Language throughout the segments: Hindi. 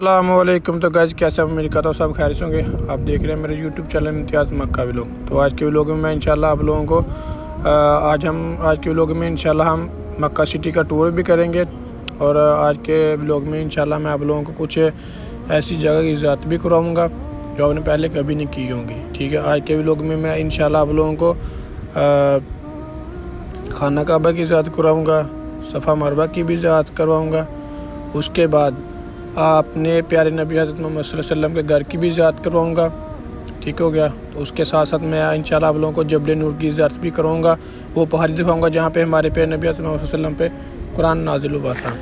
अस्सलामुअलैकुम। तो गाइस कैसे उम्मीद करता हूँ सब खैर से होंगे। आप देख रहे हैं मेरे यूट्यूब चैनल इम्तियाज़ मक्का व्लॉग। तो आज के व्लॉग में मैं इंशाल्लाह आप लोगों को आज के व्लॉग में इंशाल्लाह हम मक्का सिटी का टूर भी करेंगे। और आज के व्लॉग में इंशाल्लाह मैं आप लोगों को कुछ ऐसी जगह की ज़ियारत भी कराऊँगा जो आपने पहले कभी नहीं की होंगी। ठीक है, आज के व्लॉग में मैं इंशाल्लाह आप लोगों को खाना काबा की ज़ियारत कराऊँगा, सफ़ा मरवा की भी ज़ियारत करवाऊँगा। उसके बाद अपने प्यारे नबी हज़रत मोहम्मद सल्लल्लाहु अलैहि वसल्लम के घर की भी ज़ियारत करवाऊँगा। ठीक हो गया। तो उसके साथ साथ मैं इंशाल्लाह आप लोगों को जबल नूर की ज़ियारत भी कराऊँगा, वो पहाड़ी दिखाऊँगा जहाँ पे हमारे प्यारे नबी हज़रत मोहम्मद सल्लल्लाहु अलैहि वसल्लम पे कुरान नाजिल हुआ था।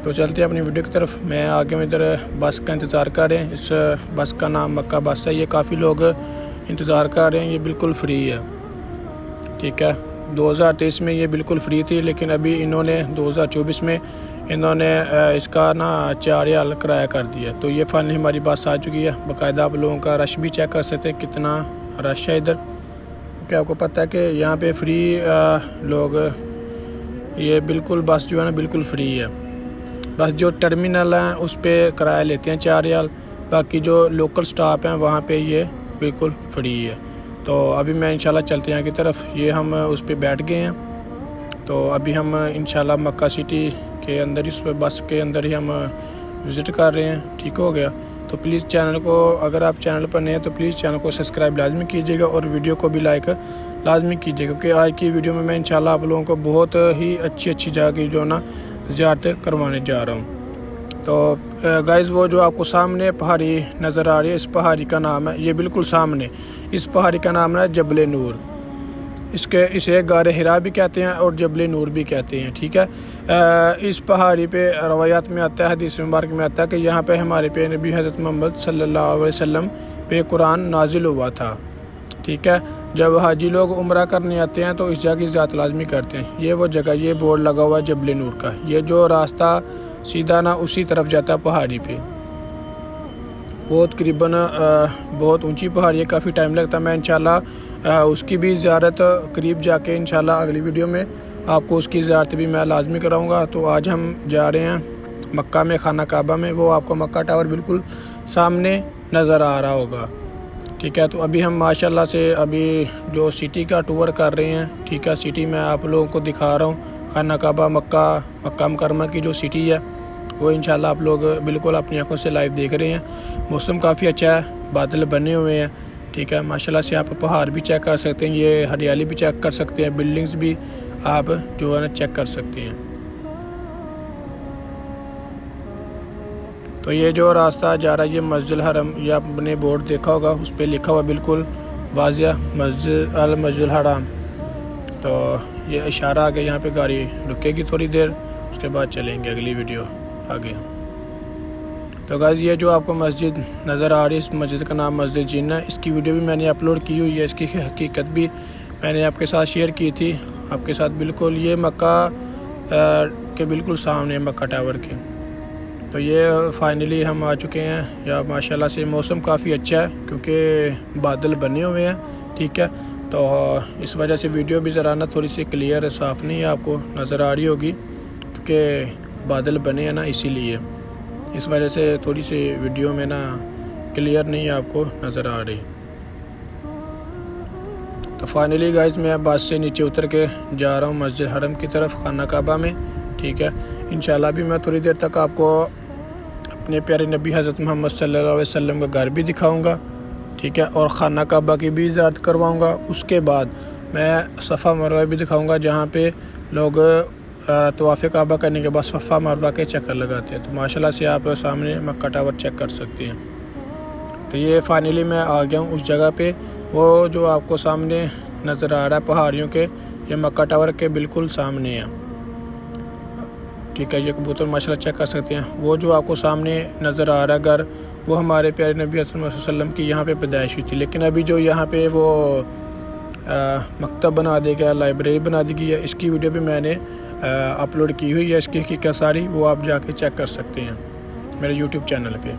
तो चलते हैं अपनी वीडियो की तरफ। मैं आगे में इधर बस का इंतज़ार कर रहे हैं। इस बस का नाम मक्का बस है। ये काफ़ी लोग इंतज़ार कर रहे हैं। ये बिल्कुल फ्री है। ठीक है, 2023 में ये बिल्कुल फ्री थी, लेकिन अभी इन्होंने 2024 में इन्होंने इसका ना 4,000 किराया कर दिया। तो ये फाइनली हमारी बस आ चुकी है। बाकायदा आप लोगों का रश भी चेक कर सकते हैं, कितना रश है इधर। क्या आपको पता है कि यहाँ पे फ्री लोग, ये बिल्कुल बस जो है ना बिल्कुल फ्री है। बस जो टर्मिनल हैं उस पर किराया लेते हैं 4,000, बाकी जो लोकल स्टाफ हैं वहाँ पे ये बिल्कुल फ्री है। तो अभी मैं इंशाल्लाह चलते हैं यहाँ की तरफ। ये हम उस पर बैठ गए हैं। तो अभी हम इंशाल्लाह मक्का सिटी के अंदर इस बस के अंदर ही हम विज़िट कर रहे हैं। ठीक हो गया। तो प्लीज़ चैनल को, अगर आप चैनल पर नए हैं तो प्लीज़ चैनल को सब्सक्राइब लाजमी कीजिएगा और वीडियो को भी लाइक लाजमी कीजिएगा, क्योंकि आज की वीडियो में मैं इंशाल्लाह आप लोगों को बहुत ही अच्छी जगह की जो ना ज़ियारत करवाने जा रहा हूँ। तो गाइस, वो जो आपको सामने पहाड़ी नज़र आ रही है, इस पहाड़ी का नाम है, ये बिल्कुल सामने, इस पहाड़ी का नाम है जबल नूर। इसे गारे हिरा भी कहते हैं और जबल नूर भी कहते हैं। ठीक है, इस पहाड़ी पे रवायात में आता है, हदीस मुबारक में आता है कि यहाँ पे हमारे पे नबी हज़रत मोहम्मद सल्लल्लाहु अलैहि वसल्लम पे कुरान नाजिल हुआ था। ठीक है, जब हाजी लोग उम्रा करने आते हैं तो इस जगह की ज़ियारत लाजमी करते हैं। ये वो जगह, ये बोर्ड लगा हुआ है जबल नूर का। ये जो रास्ता सीधा ना उसी तरफ जाता है पहाड़ी पे। वो तकरीबन बहुत ऊंची पहाड़ी है, काफ़ी टाइम लगता है। मैं इंशाल्लाह उसकी भी ज़ियारत करीब जाके इंशाल्लाह अगली वीडियो में आपको उसकी ज़ियारत भी मैं लाजमी कराऊंगा। तो आज हम जा रहे हैं मक्का में, खाना काबा में। वो आपको मक्का टावर बिल्कुल सामने नज़र आ रहा होगा। ठीक है, तो अभी हम माशाल्लाह से अभी जो सिटी का टूर कर रहे हैं। ठीक है, सिटी में आप लोगों को दिखा रहा हूँ। खाना काबा मक्का मुकर्रमा की जो सिटी है वो इंशाल्लाह आप लोग बिल्कुल अपनी आंखों से लाइव देख रहे हैं। मौसम काफ़ी अच्छा है, बादल बने हुए हैं। ठीक है, माशाल्लाह से आप पहाड़ भी चेक कर सकते हैं, ये हरियाली भी चेक कर सकते हैं, बिल्डिंग्स भी आप जो है ना चेक कर सकते हैं। तो ये जो रास्ता जा रहा है ये मस्जिद हरम, ये आपने बोर्ड देखा होगा, उस पर लिखा हुआ बिल्कुल वाज़िया मस्जिद हराम। तो ये इशारा आगे, यहाँ पे गाड़ी रुकेगी थोड़ी देर, उसके बाद चलेंगे अगली वीडियो आगे। तो गाइस, ये जो आपको मस्जिद नज़र आ रही है, इस मस्जिद का नाम मस्जिद जिन्ना है। इसकी वीडियो भी मैंने अपलोड की हुई है, इसकी हकीकत भी मैंने आपके साथ शेयर की थी आपके साथ। बिल्कुल ये मक्का के बिल्कुल सामने मक्का टावर के। तो ये फाइनली हम आ चुके हैं। या माशाल्लाह से मौसम काफ़ी अच्छा है, क्योंकि बादल बने हुए हैं। ठीक है, तो इस वजह से वीडियो भी ज़रा ना थोड़ी सी क्लियर साफ़ नहीं है, आपको नज़र आ रही होगी, क्योंकि बादल बने हैं ना, इसीलिए इस वजह से थोड़ी सी वीडियो में ना क्लियर नहीं है, आपको नज़र आ रही। तो फाइनली गाइस, मैं बस से नीचे उतर के जा रहा हूँ मस्जिद हरम की तरफ, खाना काबा में। ठीक है, इंशाल्लाह भी मैं थोड़ी देर तक आपको अपने प्यारे नबी हज़रत मोहम्मद सल्लल्लाहु अलैहि वसल्लम का घर भी दिखाऊंगा। ठीक है, और खाना काबा की भी ज़ियारत करवाऊंगा। उसके बाद मैं सफ़ा मरवा भी दिखाऊंगा, जहाँ पे लोग तवाफ़ काबा करने के बाद सफ़ा मरवा के चक्कर लगाते हैं। तो माशाल्लाह से आप सामने मक्का टावर चेक कर सकते हैं। तो ये फाइनली मैं आ गया हूँ उस जगह पे, वो जो आपको सामने नज़र आ रहा है पहाड़ियों के, ये मक्का टावर के बिल्कुल सामने है। ठीक है, ये कबूतर माशाल्लाह चेक कर सकते हैं। वो जो आपको सामने नज़र आ रहा है घर, वो हमारे प्यारे नबी सल्लल्लाहु अलैहि वसल्लम की यहाँ पे पैदाइश हुई थी। लेकिन अभी जो यहाँ पे वो मकतब बना दिया गया, लाइब्रेरी बना दी गई है, इसकी वीडियो भी मैंने अपलोड की हुई है। इसकी हकीकत सारी वो आप जाके चेक कर सकते हैं मेरे यूट्यूब चैनल पे।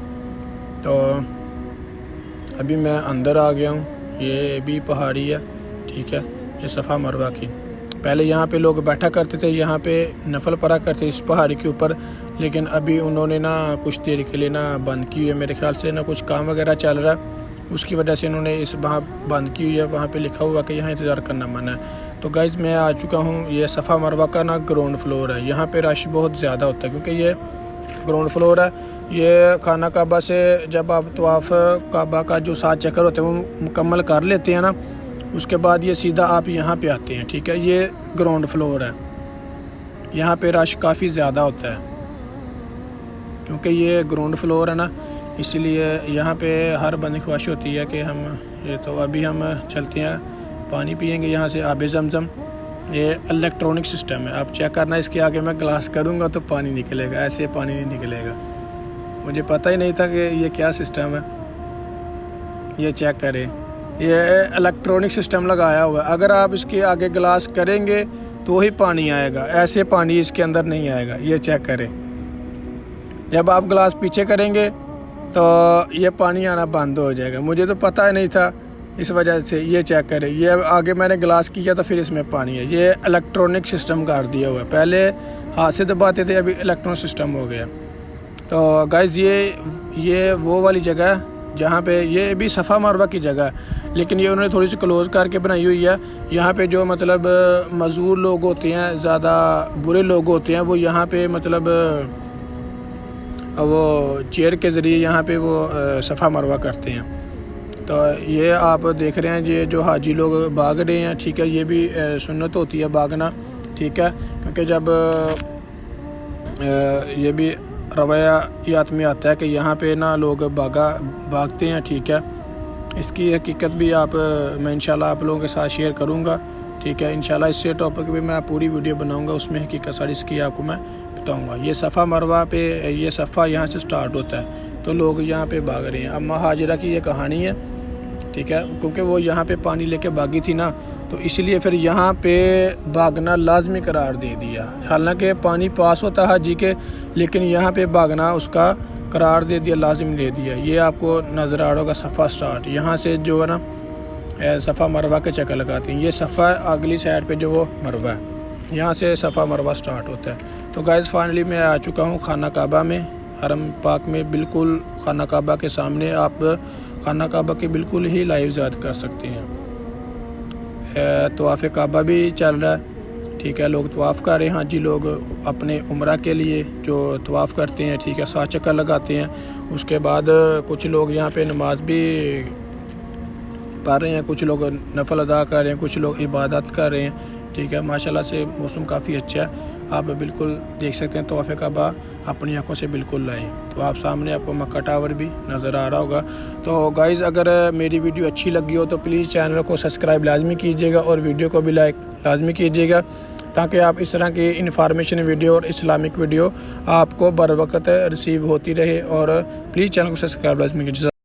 तो अभी मैं अंदर आ गया हूँ। ये भी पहाड़ी है। ठीक है, ये सफ़ा मरवा की। पहले यहाँ पे लोग बैठा करते थे, यहाँ पे नफल पढ़ा करते इस पहाड़ी के ऊपर, लेकिन अभी उन्होंने ना कुछ देर के लिए ना बंद की हुई है, मेरे ख्याल से ना कुछ काम वगैरह चल रहा है, उसकी वजह से इन्होंने इस वहाँ बंद की हुई है। वहाँ पे लिखा हुआ कि यहाँ इंतज़ार करना मना है। तो गाइज़ मैं आ चुका हूँ, ये सफ़ा मरवा का ना ग्राउंड फ्लोर है। यहाँ पे रश बहुत ज़्यादा होता है क्योंकि ये ग्राउंड फ्लोर है। ये खाना काबा से जब आप तवाफ़ काबा का जो 7 चक्कर होते हैं वो मुकम्मल कर लेते हैं ना, उसके बाद ये सीधा आप यहाँ पे आते हैं, ठीक है। ये ग्राउंड फ्लोर है, यहाँ पे रश काफ़ी ज़्यादा होता है क्योंकि ये ग्राउंड फ्लोर है ना, इसलिए यहाँ पे हर बंदे की ख्वाहिश होती है कि हम ये तो अभी हम चलते हैं पानी पियेंगे यहाँ से आबे ज़मज़म। ये इलेक्ट्रॉनिक सिस्टम है, आप चेक करना, इसके आगे मैं ग्लास करूँगा तो पानी निकलेगा, ऐसे पानी नहीं निकलेगा। मुझे पता ही नहीं था कि ये क्या सिस्टम है। ये चेक करें, ये इलेक्ट्रॉनिक सिस्टम लगाया हुआ है। अगर आप इसके आगे ग्लास करेंगे तो ही पानी आएगा, ऐसे पानी इसके अंदर नहीं आएगा। ये चेक करें, जब आप ग्लास पीछे करेंगे तो ये पानी आना बंद हो जाएगा। मुझे तो पता ही नहीं था, इस वजह से। ये चेक करें, ये आगे मैंने ग्लास किया तो फिर इसमें पानी है। ये इलेक्ट्रॉनिक सिस्टम कर दिया हुआ है, पहले हाथ से दबाते थे, अभी इलेक्ट्रॉनिक सिस्टम हो गया। तो गाइज़ ये वो वाली जगह है जहाँ पे ये भी सफ़ा मरवा की जगह है, लेकिन ये उन्होंने थोड़ी सी क्लोज़ करके बनाई हुई है। यहाँ पे जो मतलब मज़दूर लोग होते हैं, ज़्यादा बुरे लोग होते हैं, वो यहाँ पे मतलब वो चेयर के ज़रिए यहाँ पे वो सफ़ा मरवा करते हैं। तो ये आप देख रहे हैं, ये जो हाजी लोग भाग रहे हैं, ठीक है। ये भी सुन्नत होती है भागना, ठीक है, क्योंकि जब ये भी रवायात में आता है कि यहाँ पे ना लोग भागते हैं, ठीक है। इसकी हकीकत भी मैं इंशाल्लाह आप लोगों के साथ शेयर करूँगा, ठीक है। इंशाल्लाह इससे टॉपिक भी मैं पूरी वीडियो बनाऊँगा, उसमें हकीकत सारी इसकी आपको मैं बताऊँगा। ये सफ़ा मरवा पे ये सफ़ा यहाँ से स्टार्ट होता है, तो लोग यहाँ पे भाग रहे हैं। अम्मा हाजिरा की ये कहानी है, ठीक है, क्योंकि वो यहाँ पे पानी लेके भागी थी ना, तो इसलिए फिर यहाँ पे भागना लाजमी करार दे दिया। हालांकि पानी पास होता है हाजी के, लेकिन यहाँ पे भागना उसका करार दे दिया, लाजिम दे दिया। ये आपको नज़र आ रहा होगा सफ़ा स्टार्ट, यहाँ से जो है ना सफ़ा मरवा के चक्कर लगाते हैं। ये सफ़ा अगली साइड पे जो वो मरवा है, यहाँ से सफ़ा मरवा स्टार्ट होता है। तो गाइज़ फाइनली मैं आ चुका हूँ खाना काबा में, हरम पाक में, बिल्कुल खाना काबा के सामने। आप खाना काबा के बिल्कुल ही लाइव ज़ियारत कर सकते हैं। तवाफ़ काबा भी चल रहा है, ठीक है। लोग तवाफ़ कर रहे हैं, हाजी लोग अपने उम्रा के लिए जो तवाफ़ करते हैं, ठीक है, 7 चक्कर लगाते हैं। उसके बाद कुछ लोग यहाँ पे नमाज भी पढ़ रहे हैं, कुछ लोग नफल अदा कर रहे हैं, कुछ लोग इबादत कर रहे हैं, ठीक है। माशाल्लाह से मौसम काफ़ी अच्छा है, आप बिल्कुल देख सकते हैं। तवाफ़ काबा अपनी आंखों से बिल्कुल लाएं। तो आप सामने आपको मक्का टावर भी नज़र आ रहा होगा। तो गाइज़ अगर मेरी वीडियो अच्छी लगी हो तो प्लीज़ चैनल को सब्सक्राइब लाजमी कीजिएगा और वीडियो को भी लाइक लाजमी कीजिएगा, ताकि आप इस तरह की इन्फॉर्मेशन वीडियो और इस्लामिक वीडियो आपको बर वक्त रिसीव होती रहे। और प्लीज़ चैनल को सब्सक्राइब लाजमी कीजिए।